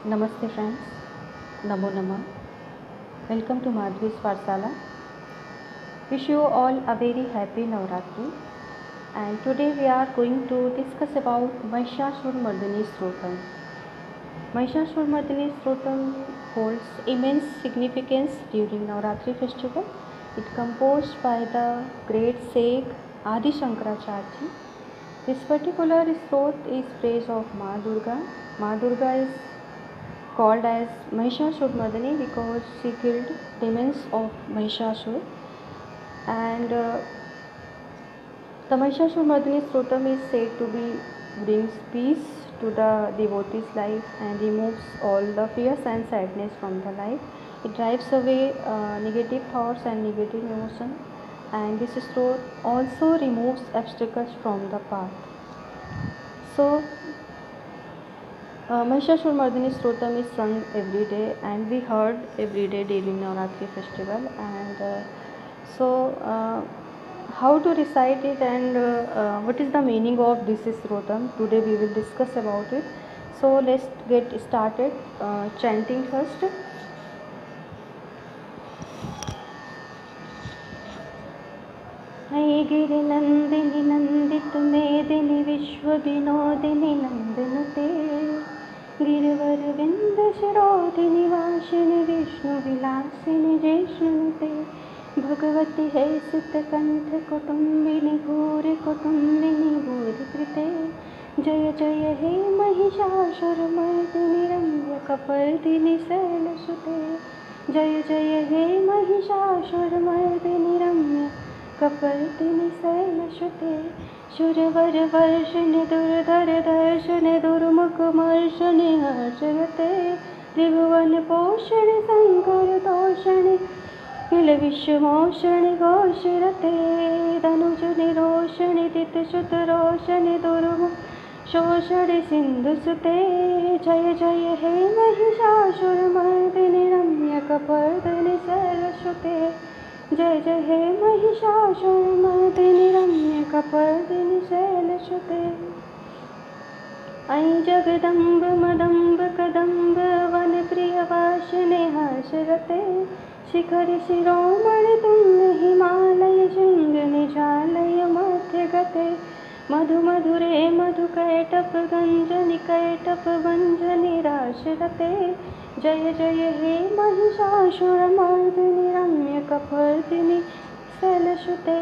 Namaste friends, Namo Namah. Welcome to Madhuri's Parsala. Wish you all a very happy Navratri. And today we are going to discuss about Mahishasura-mardini Stotam. Mahishasura-mardini Stotam holds immense significance during Navratri festival. It composed by the great sage Adi Shankaracharya. This particular stotra is praise of Ma Durga. Ma Durga is called as Mahishasura-mardini because she killed demons of Mahishasura. And the Mahishasura-mardini Stotam is said to be brings peace to the devotee's life and removes all the fears and sadness from the life. It drives away negative thoughts and negative emotion, and this stotra also removes obstacles from the path. So Mahishasura-mardini Stotam is sung every day and we heard every day during Navratri festival. And how to recite it and what is the meaning of this Stotam? Today we will discuss about it. So let's get started chanting first. ऐ गिरिनन्दिनि नन्दित मेदिनि विश्वविनोदिनि नन्दनुते गिरिवरविन्द शिरोधिनि वासिनि विष्णुविलासिनि जिष्णुनुते भगवति हेसितकण्ठ कुटुम्बिनि भूरि कुटुम्बिनि भूरिकृते जय जय हे महिषासुरमर्दिनि रम्यकपर्दिनि शैलसुते जय जय हे महिषासुरमर्दिनि रम्यकपर्दिनि शैलसुते शूरवरवर्षिणि दुर्धर दर्शनि दुर्मुखमर्षणि हर्षरते त्रिभुवनपोषणि शङ्करतोषणि किलविश्वमोषणि घोषरते धनुजनिरोषणि दितसुतरोषणि दुर्मुषोषणि सिन्धुसुते जय जय हे महिषासुरमर्दिनि रम्यकपर्दिनि शैलसुते जय जय हे महिषासुरमर्दिनि रम्यकपर्दिनि शैलसुते ऐ जगदम्ब मदम्ब कदम्ब वनप्रियवासिनि हर्षरते शिखरि शिरोमणि तुङ्ग हिमालय शृङ्ग निजालय मध्यगते मधुमधुरे मधुकैटभ गञ्जनि कैटभ भञ्जनि राशरते जय जय हे महिषासुरमर्दिनि रम्यकपर्दिनि शैलसुते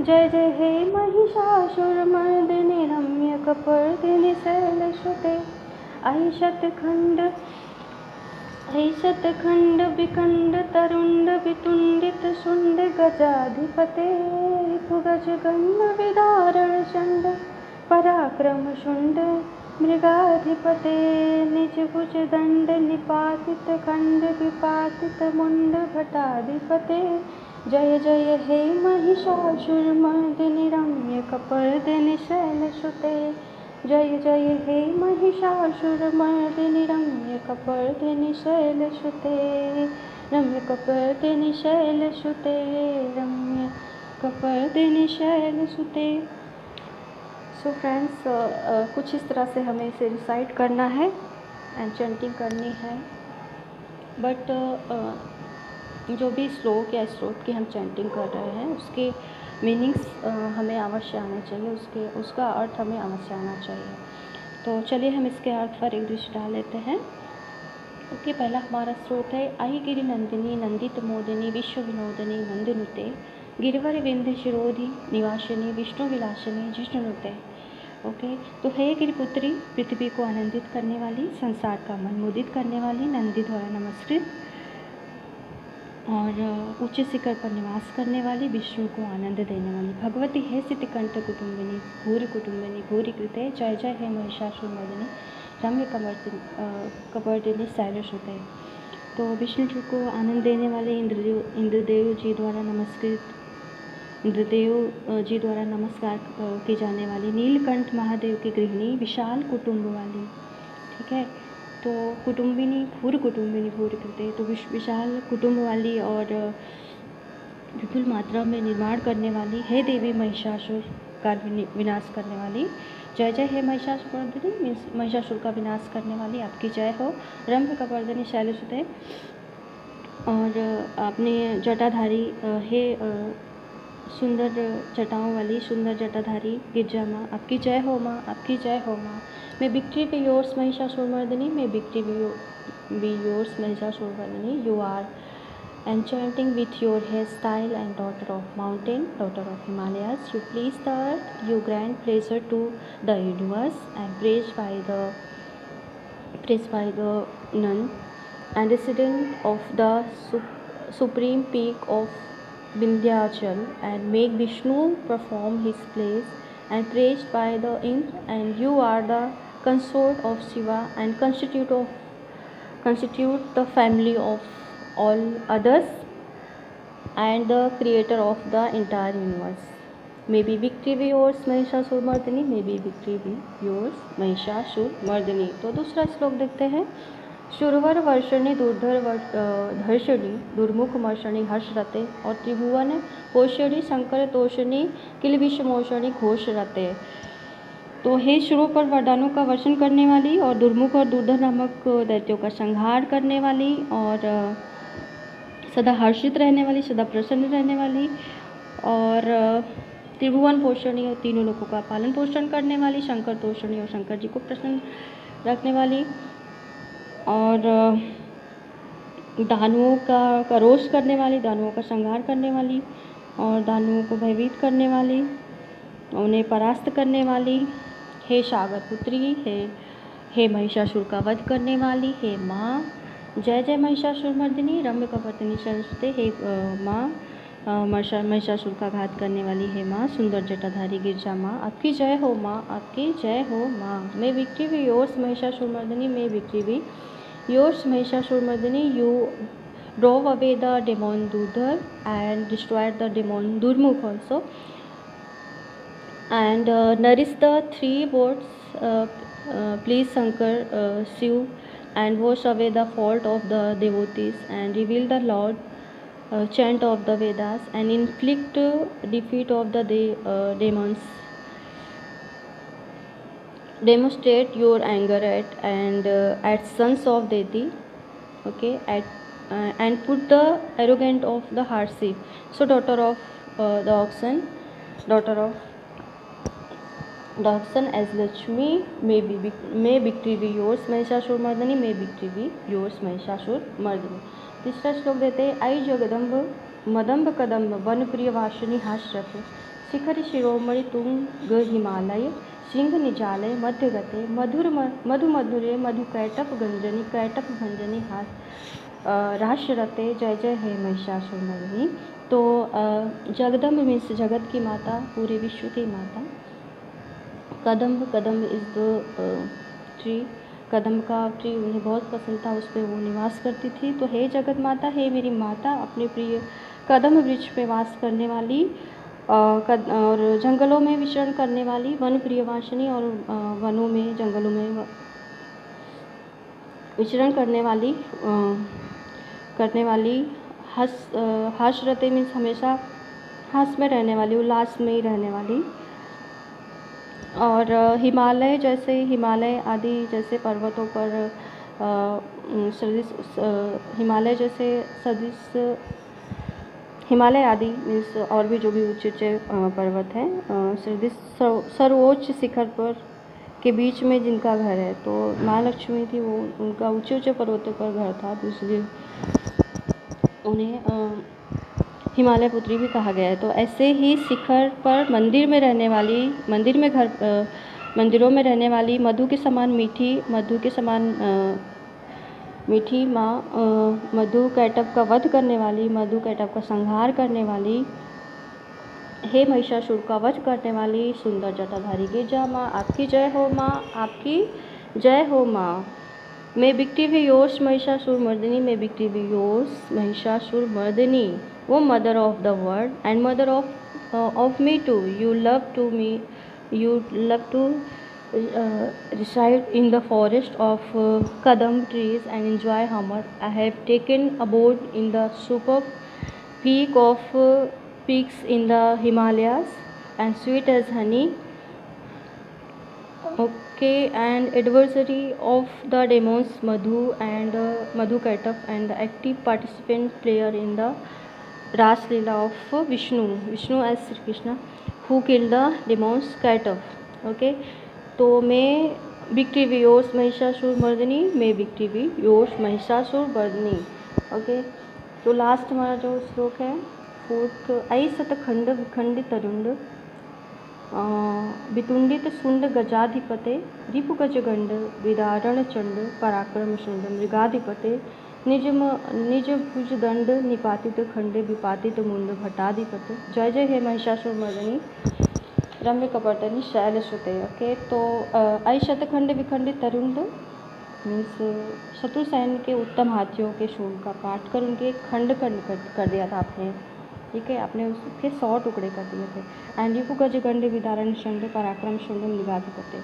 जय जय हे महिषासुरमर्दिनि रम्यकपर्दिनि शैलसुते ऐ शतखण्ड विखण्ड तरुण्ड वितुण्डित शुण्ड गजाधिपते रिपुगज गण्ड विदारण चण्ड पराक्रम शुण्ड मृगाधिपते निजभुज दण्ड निपातित खण्ड विपातित मुण्ड भटाधिपते जय जय हे महिषासुरमर्दिनि रम्यकपर्दिनि शैलसुते जय जय हे महिषासुरमर्दिनि रम्यकपर्दिनि शैलसुते रम्यकपर्दिनि शैलसुते रम्यकपर्दिनि शैलसुते। सो फ्रेंड्स कुछ इस तरह से हमें इसे रिसाइट करना है एंड चैंटिंग करनी है। बट जो भी श्लोक या स्रोत की हम चैंटिंग कर रहे हैं उसके मीनिंग्स हमें अवश्य आने चाहिए, उसका अर्थ हमें अवश्य आना चाहिए। तो चलिए हम इसके अर्थ पर एक दृष्टि डाल लेते हैं। ओके, पहला हमारा स्रोत है आई गिरि नंदिनी नंदित मोदिनी विश्व विनोदिनी नंदनुते गिरिवर विंध्य शिरोधि निवासिनी विष्णु विलासिनी जिष्णुनुते। ओके, तो हे गिरिपुत्री, पृथ्वी को आनंदित करने वाली, संसार का मन मुदित करने वाली, नंदी द्वारा नमस्कृत और ऊंचे शिखर पर निवास करने वाली, विष्णु को आनंद देने वाली, भगवती है सितकंठ कुटुम्बिनी भूरि कृते जय जय हे महिषासुरमर्दिनी रम्यकपर्दिनि शैलसुते। तो विष्णु जी को आनंद देने वाले इंद्रदेव जी द्वारा नमस्कार की जाने वाली, नीलकंठ महादेव की गृहिणी, विशाल कुटुंब वाली, ठीक है। तो कुटुम्बिनी भूरि कृते, तो विशाल कुटुंब वाली और विपुल मात्रा में निर्माण करने वाली, हे देवी महिषासुर का विनाश करने वाली, जय जय हे महिषासुरमर्दिनी मीन्स महिषासुर का विनाश करने वाली आपकी जय हो। रंभकपर्दिनी शैलसुते और अपने जटाधारी हे सुंदर जटाओं वाली सुंदर जटाधारी गिरजा माँ आपकी जय हो माँ, आपकी जय हो माँ। May victory be yours Mahishasuramardini, may victory be yours Mahishasuramardini. You are enchanting with your hairstyle and daughter of mountain, daughter of Himalayas. You please the earth, you grant pleasure to the universe, and praised by the nun and resident of the supreme peak of Vindhyachal, and make Vishnu perform his place, and praised by the Indra, and you are the consort of Shiva and constitute the family of all others and the creator of the entire universe. May be victory be yours Mahishasuramardini, may be victory be yours Mahishasuramardini. तो दूसरा श्लोक देखते हैं। शूरवर वर्षणी दुर्धर धर्षणी दुर्मुख मर्षणी हर्षरते और त्रिभुवन पोषणी शंकर तोषणी किलविषमोषणी घोषरते। तो हे शुरू पर वरदानों का वर्षण करने वाली और दुर्मुख और दुर्धर नामक दैत्यों का संहार करने वाली और सदा हर्षित रहने वाली, सदा प्रसन्न रहने वाली और त्रिभुवन पोषणी और तीनों लोगों का पालन पोषण करने वाली, शंकर तोषणी और शंकर जी को प्रसन्न रखने वाली और दानवों का रोष करने वाली, दानवों का संहार करने वाली और दानवों को भयभीत करने वाली, उन्हें परास्त करने वाली। हे सागर पुत्री, हे महिषासुर का वध करने वाली, हे माँ जय जय महिषासुरमर्दिनी। रंभकपर्दिनी शैलसुते हे माँ महिषासुर का घात करने वाली, हे माँ सुंदर जटाधारी गिरजा माँ आपकी जय हो माँ, आपकी जय हो माँ। May victory be yours Mahishasuramardini, may victory be yours Mahishasuramardini. You drove away the demon Durdhar and destroyed the demon Durmukh also, and nourished the three words please Shankar Shiv, and wash away the fault of the devotees and reveal the Lord chant of the Vedas and inflict defeat of the demons. Demonstrate your anger at sons of Deti, okay, and put the arrogant of the hardship. So daughter of the oxen as Lakshmi, may victory be yours Mahishasuramardini, may victory be yours Mahishasuramardini. तीसरा श्लोक देते हैं। आई जगदम्ब मदम्ब कदम्ब one प्रिय वासिनी हास्यते शिखरी शिरोमणि तुंग हिमालय सिंह निजालय मध्यगते मधुरे मधु कैटप भंजनी हास राशरते। जय जय हे महिषासुरमर्दिनी। तो जगदम्ब means जगत की माता, पूरे विश्व की माता। कदम्ब इज द ट्री, कदम्ब का ट्री उन्हें बहुत पसंद था, उस पर वो निवास करती थी। तो हे जगत माता, हे मेरी माता, अपने प्रिय कदम्ब वृक्ष पे वास करने वाली और जंगलों में विचरण करने वाली, वन प्रियवासिनी और वनों में जंगलों में विचरण करने वाली हास्यरते मीन्स हमेशा हास में रहने वाली, उल्लास में ही रहने वाली। और हिमालय आदि जैसे पर्वतों पर हिमालय आदि मीन्स और भी जो भी ऊंचे पर्वत हैं सर्वोच्च शिखर पर के बीच में जिनका घर है, तो महालक्ष्मी थी, वो उनका ऊंचे पर्वतों पर घर था, तो इसलिए उन्हें हिमालय पुत्री भी कहा गया है। तो ऐसे ही शिखर पर मंदिरों में रहने वाली मधु के समान मीठी माँ, मधु कैटभ का वध करने वाली, मधु कैटभ का संहार करने वाली, हे महिषासुर का वध करने वाली सुंदर जटाधारी गिरजा माँ आपकी जय हो माँ, आपकी जय हो माँ। May victory be yours Mahishasuramardini, may victory be yours Mahishasuramardini. O mother of the world and mother of me too, you love to reside in the forest of kadam trees and enjoy hammer. I have taken abode in the superb peaks in the Himalayas and sweet as honey Okay, and adversary of the demons Madhu and Madhu Kaitav and the active participant player in the Ras Leela of Vishnu as Sri Krishna, who killed the demons Kaitav. Okay, तो मैं victory भी योश महिषासुर मर्दिनी, मैं victory भी योश Mahishasura Mardini. Okay, तो last हमारा जो श्लोक है फोर्थ, आई सतखंड विखंडित तरुंड वितुंडित सुंड गजाधिपते रिपुगजगंड विदारण चंड पराक्रम शुंड मृगाधिपते निज भुज दंड निपातित खंड विपातित मुंड भट्टाधिपते. जय जय हे महिषासुर मर्दिनी रम्य कपर्दनी शैलसुते. ओके, तो आई शतखंड विखंडित तरुंड मीन्स शत्रु सैन्य के उत्तम हाथियों के शूल का काट कर उनके खंड कर दिया था आपने. ठीक है, आपने उसके 100 टुकड़े कर दिए थे. एंड रिपु गजगंड विदारण शंड पराक्रम शुंड मृगाधिपते.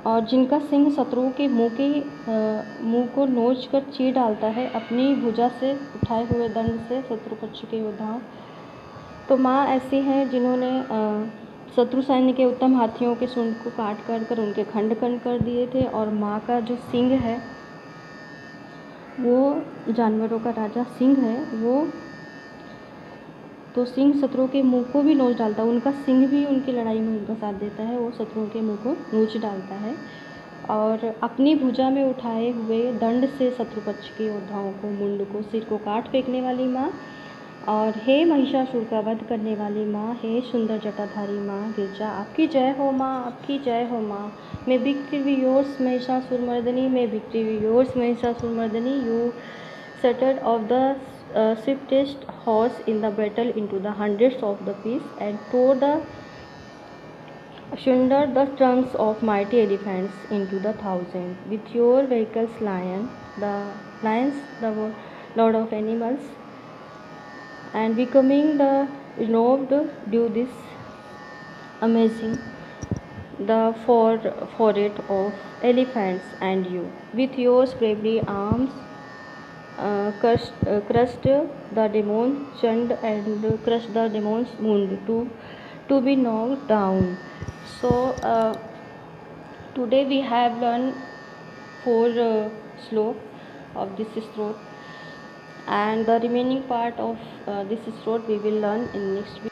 और जिनका सिंह शत्रुओं के मुंह को नोच कर चीर डालता है अपनी भुजा से उठाए हुए दंड से शत्रु पक्ष के योद्धाओं. तो माँ ऐसी हैं जिन्होंने शत्रु सैन्य के उत्तम हाथियों के सूंड को काट कर उनके खंड कर दिए थे. और माँ का जो सिंह है वो जानवरों का राजा सिंह है, वो तो सिंह शत्रुओं के मुंह को भी नोच डालता है. उनका सिंह भी उनकी लड़ाई में उनका साथ देता है, वो शत्रुओं के मुंह को नोच डालता है. और अपनी भुजा में उठाए हुए दंड से शत्रु पक्ष के योद्धाओं को मुंड को सिर को काट फेंकने वाली माँ. और हे महिषासुर का वध करने वाली माँ, हे सुंदर जटाधारी माँ गिरजा, आपकी जय हो माँ, आपकी जय हो माँ. मैं victory yours Mahishasura Mardini, may victory yours Mahishasura Mardini. You settled of the swiftest horse in the battle into the hundreds of the piece and tore the asunder the trunks of mighty elephants into the thousand. With your vehicles, the Lord of animals, and becoming the renowned, do this amazing the forehead of elephants and you. With your bravery arms crushed the demon Chand and crushed the demon's wound to be knocked down. So today we have learned 4 slok of this stroke, and the remaining part of this stroke we will learn in next week.